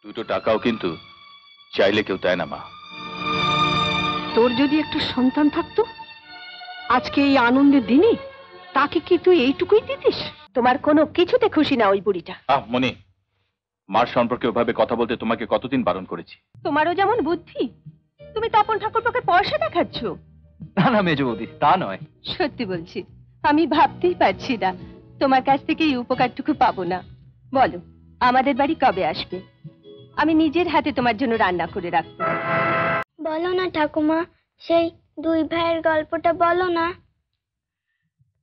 দুটো টাকাও কিন্তু চাইলে কেউ দেয় না মা। তোর যদি একটা সন্তান থাকতো আজকে এই আনন্দের দিনে, তাকে কি তুই এইটুকুই দিতিস? তোমার কোনো কিছুতে খুশি না ওই বুড়িটা। মনি, মার সম্পর্কে ওভাবে কথা বলতে তোমাকে কতদিন বারণ করেছি? তোমারও যেমন বুদ্ধি, তুমি তপন ঠাকুরপোকে পয়সা দেখাচ্ছ। না না মেজ বৌদি, তা নয়। সত্যি বলছি, আমি ভাবতেই পারছি না তোমার কাছ থেকে এই উপকারটুকু পাবো না। বলো, আমাদের বাড়ি কবে আসবে? আমি নিজের হাতে তোমার জন্য রান্না করে রাখবো। বলো না ঠাকুমা, সেই দুই ভাইয়ের গল্পটা বলো না।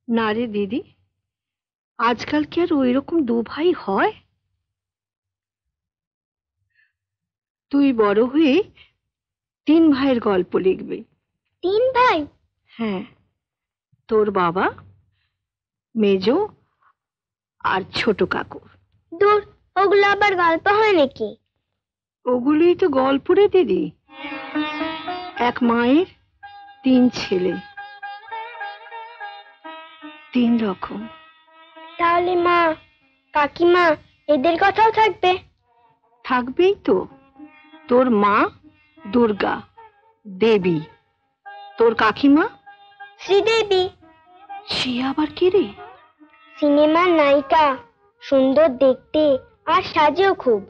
না রে দিদি, আজকাল কি আর ওই রকম দু ভাই হয়? তুই বড় হয়ে তিন ভাইয়ের গল্প লিখবি। তিন ভাই? হ্যাঁ, তোর বাবা, মেজো আর ছোট কাকু। দূর, ওগুলো আবার গল্প হয় নাকি? ওগুলোই তো গল্প রে দিদি। এক মায়ের তিন ছেলে, তিন রকম। তাহলে মা, কাকিমা এদের কথাও থাকবে? থাকবেই তো। তোর মা দুর্গা দেবী, তোর কাকিমা শ্রীদেবী। সে আবার কে রে? সিনেমার নায়িকা, সুন্দর দেখতে আর সাজেও খুব।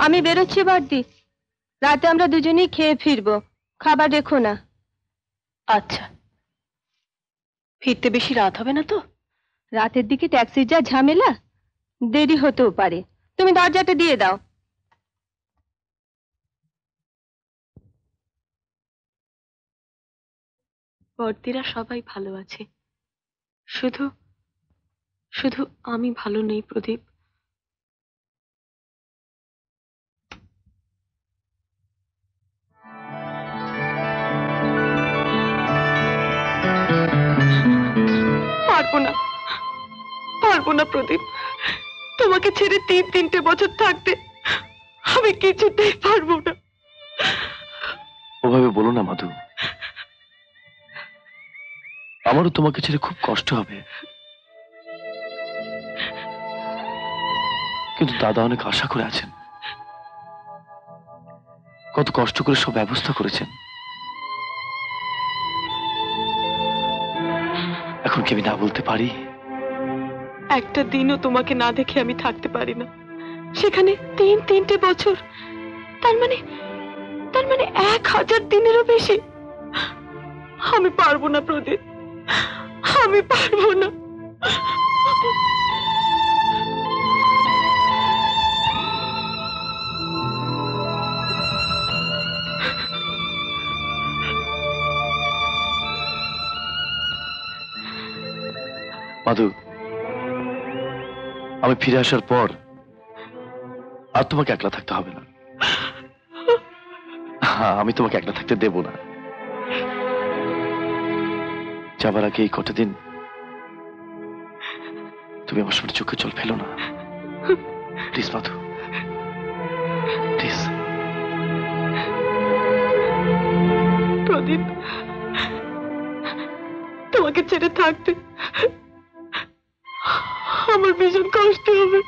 আমি বেরোচ্ছি বড়দি, রাতে আমরা দুজনেই খেয়ে ফিরবো, খাবার রেখো না। আচ্ছা, ফিরতে বেশি রাত হবে না তো? রাতের দিকে ট্যাক্সির যা ঝামেলা, দেরি হতেও পারে। তুমি দরজাটা দিয়ে দাও। বড়দিরা সবাই ভালো আছে, শুধু শুধু আমি ভালো নেই প্রদীপ। পারবো না, পারবো না প্রদীপ, তোমাকে ছেড়ে তিনটে বছর থাকতে আমি কিছুতেই পারবো না। ওভাবে বলো না মধু, আমারও তোমাকে ছেড়ে খুব কষ্ট হবে, কিন্তু দাদা অনেক আশা করে আছেন, কত কষ্ট করে সব ব্যবস্থা করেছেন। এখন কি আমি না বলতে পারি? একটা দিনও তোমাকে না দেখে আমি থাকতে পারি না, সেখানে তিনটে বছর, তার মানে 1000 দিনেরও বেশি। আমি পারবো না প্রদীপ, আমি পারবো না। মাধু, আমি ফিরে আসার পর আর তোমাকে একলা থাকতে হবে না। হ্যাঁ, আমি তোমাকে একলা থাকতে দেব না। যাবার আগে এই কটা দিন তুমি আমার সামনে চোখে জল ফেলো না, প্লিজ মাধু, প্লিজ। প্রদীপ, তোমাকে ছেড়ে থাকতে আমার ভীষণ কষ্ট হবে।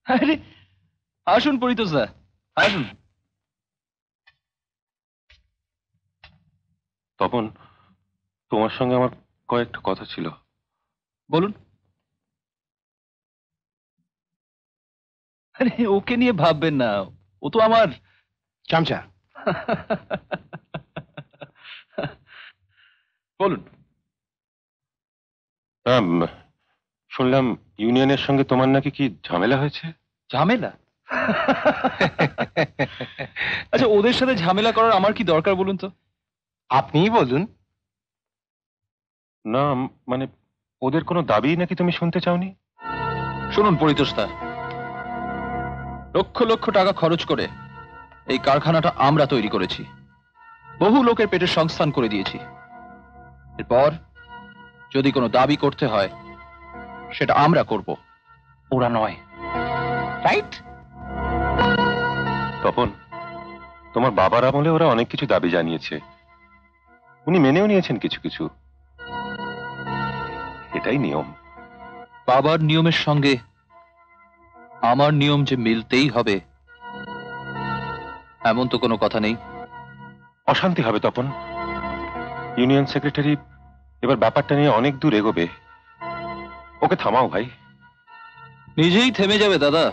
আরে আসুন পরিতোষ দা, আসুন। তপন, তোমার সঙ্গে আমার কয়েকটা কথা ছিল। বলুন। আরে ওকে নিয়ে ভাববেন না, ও তো আমার চামচা। বলুন। শুনলাম ইউনিয়নের সঙ্গে তোমার নাকি কি ঝামেলা হয়েছে? ঝামেলা? আচ্ছা, ওদের সাথে ঝামেলা করার আমার কি দরকার বলুন তো? আপনিই বলুন। না মানে ওদের কোনো দাবি নাকি তুমি শুনতে চাওনি? শুনুন পরিতোষদা, লক্ষ লক্ষ টাকা খরচ করে এই কারখানাটা আমরা তৈরি করেছি, বহু লোকের পেটের সংস্থান করে দিয়েছি। এরপর যদি কোনো দাবি করতে হয় সেটা আমরা করব, ওরা নয়। রাইট? তপন, তোমার বাবার আমলে ওরা অনেক কিছু দাবি জানিয়েছে, উনি মেনেও নিয়েছেন কিছু কিছু। এটাই নিয়ম। বাবার নিয়মের সঙ্গে আমার নিয়ম যে মিলতেই হবে এমন তো কোনো কথা নেই। অশান্তি হবে তপন। ইউনিয়ন সেক্রেটারি এবার ব্যাপারটা নিয়ে অনেক দূর এগোবে, ওকে থামাও ভাই। নিজেই থেমে যাবে দাদা।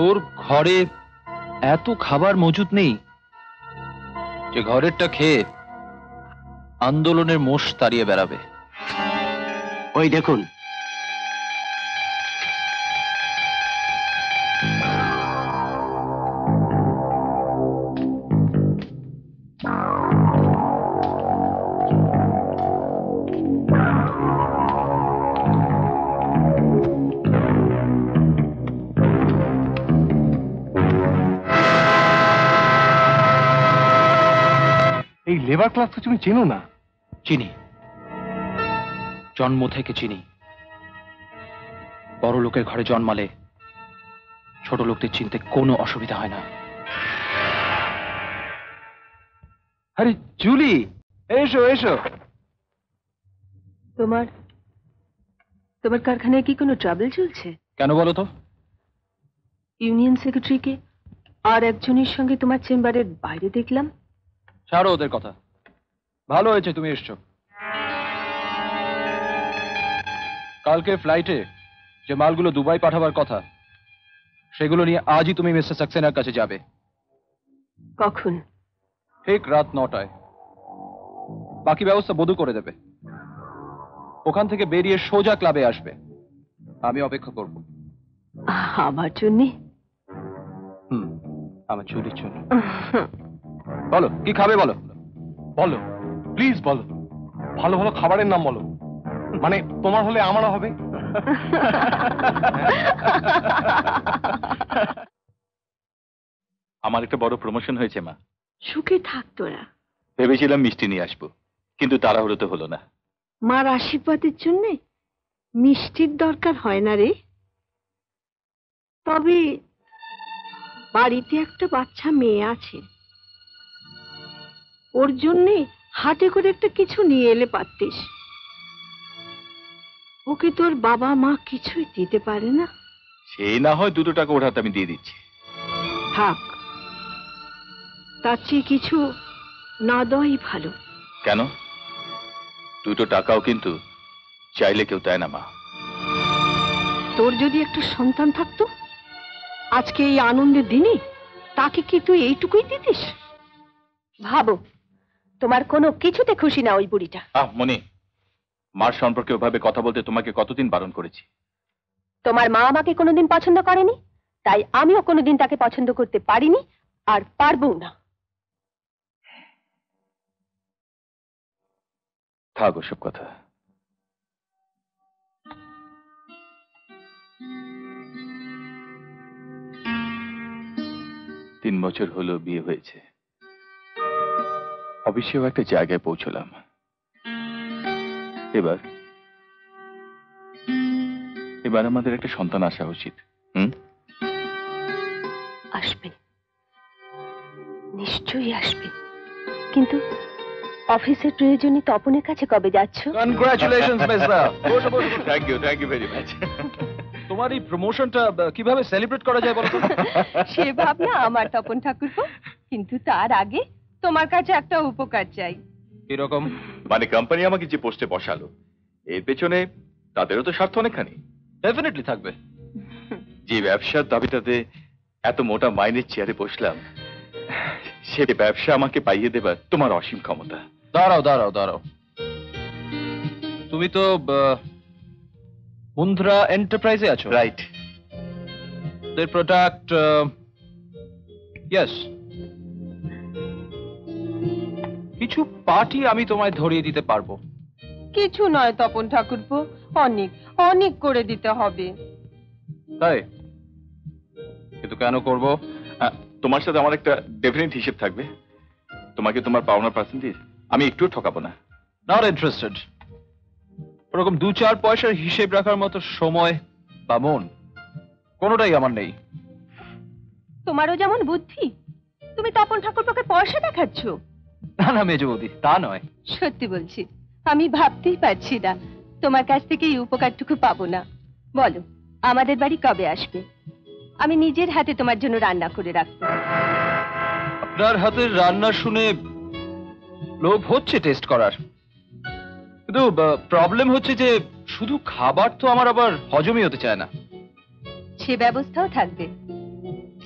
ওর ঘরে এত খাবার মজুদ নেই যে ঘরেরটা খেয়ে আন্দোলনের মোষ তাড়িয়ে বেড়াবে। ওই দেখুন, এই লেবার ক্লাস তো তুমি চেনো না? চিনি, জন্ম থেকে চিনি। বড় লোকের ঘরে জন্মালে ছোট লোকদের চিনতে কোনো অসুবিধা হয় না। আরে জুলি, এসো এসো। তোমার তোমার কারখানায় কি কোনো ট্রাবল চলছে? কেন বলো তো? ইউনিয়ন সেক্রেটারিকে আর একজনের সঙ্গে তোমার চেম্বারের বাইরে দেখলাম। ছাড়ো ওদের কথা, ভালো হয়েছে তুমি এসছো। কালকে ফ্লাইটে যে মালগুলো দুবাই পাঠাবার কথা সেগুলো নিয়ে আজই তুমি মিস্টার সাক্সেনার কাছে যাবে, কখন? ঠিক রাত 9টায়। বাকি ব্যবস্থা বধূ করে দেবে। ওখান থেকে বেরিয়ে সোজা ক্লাবে আসবে, আমি অপেক্ষা করব। আমার জন্যে? আমার চুরির জন্য। বলো কি খাবে, বলো। বলো, প্লিজ বলো, ভালো ভালো খাবারের নাম বলো, মানে তোমার হলে আমারও হবে। আমার একটা বড় প্রমোশন হয়েছে মা। সুখে থাক তোরা। ভেবেছিলাম মিষ্টি নিয়ে আসবো, কিন্তু তাড়াহুড়ো তো হলো না। মার আশীর্বাদের জন্যে মিষ্টির দরকার হয় না রে। তবে বাড়িতে একটা বাচ্চা মেয়ে আছে, ওর জন্যে হাটে করে একটা কিছু নিয়ে এলে পারতিস। ওকে তোর বাবা মা কিছুই দিতে পারে না। সেই না হয় 2 টাকা ওর হাতে আমি দিয়ে দিচ্ছি। থাক, তার চেয়ে কিছু না দেওয়াই ভালো। কেন? 2 টাকাও কিন্তু চাইলে কেউ দেয় না মা। তোর যদি একটা সন্তান থাকতো আজকে এই আনন্দের দিনে, তাকে কি তুই এইটুকুই দিতিস? ভাবো, তোমার কোনো কিছুতে খুশি না ওই বুড়িটা। মনি, মার সম্পর্কে ওভাবে কথা বলতে তোমাকে কতদিন বারণ করেছি। তোমার মা আমাকে কোনোদিন পছন্দ করেনি, তাই আমিও কোনোদিন তাকে পছন্দ করতে পারিনি, আর পারবো না। থাক ওসব কথা। তিন বছর হলো বিয়ে হয়েছে, অবশ্যই একটা জায়গায় পৌঁছলাম। এবার এবার আমাদের একটা সন্তান আসা উচিত। আসবে, নিশ্চয়ই আসবে, কিন্তু অফিসের প্রয়োজনে তপনের কাছে কবে যাচ্ছ? Congratulations mister. Thank you very much. তোমার এই প্রমোশনটা কিভাবে সেলিব্রেট করা যায় বলো তো? সে ভাবনা আমার তপন ঠাকুরপো, কিন্তু তার আগে তোমার কাছে একটা উপকার চাই। এরকম মানে কোম্পানি আমাকে যে পোস্টে বসালো, এর পেছনে তাদেরও তো স্বার্থ অনেকখানি। ডেফিনেটলি থাকবে। যে ব্যবসার দাবিটাতে এত মোটা মাইনের চেয়ারে বসলাম, সে ব্যবসা আমাকে পাইয়ে দেবার তোমার অসীম ক্ষমতা। দাঁড়াও দাঁড়াও দাঁড়াও, তুমি তো মুন্দ্রা এন্টারপ্রাইজে আছো, রাইট? their product yes, কি কিছু পার্টি আমি তোমায় ধরিয়ে দিতে পারবো। কিছু নয় তপন ঠাকুরপো, অনেক অনেক করে দিতে হবে। তাই? কিন্তু কেন করব? তোমার সাথে আমার একটা ডেফিনেট হিসেব থাকবে। তোমাকে তোমার পাওনা পার্সেন্টেজ আমি একটুও ঠকাবো না। Not interested. ওরকম 2-4 পয়সার হিসেব রাখার মতো সময় বা মন কোনোটাই আমার নেই। তোমারও যেমন বুদ্ধি, তুমি তপন ঠাকুরপোকে পয়সা দেখাচ্ছ? না না মেজ বৌদি, তা নয়। সত্যি বলছি, আমি ভাবতেই পারছি না তোমার কাছ থেকে এই উপকারটুকু পাবো না। বলো, আমাদের বাড়ি কবে আসবে? আমি নিজের হাতে তোমার জন্য রান্না করে রাখবো। আপনার হাতের রান্না শুনে লোভ হচ্ছে টেস্ট করার, কিন্তু প্রবলেম হচ্ছে যে শুধু খাবার তো আমার আবার হজমই হতে চায় না। সে ব্যবস্থাও থাকবে।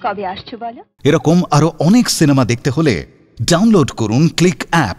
কবে আসছো বলো? এরকম আরো অনেক সিনেমা দেখতে হলে ডাউনলোড করুন ক্লিক অ্যাপ।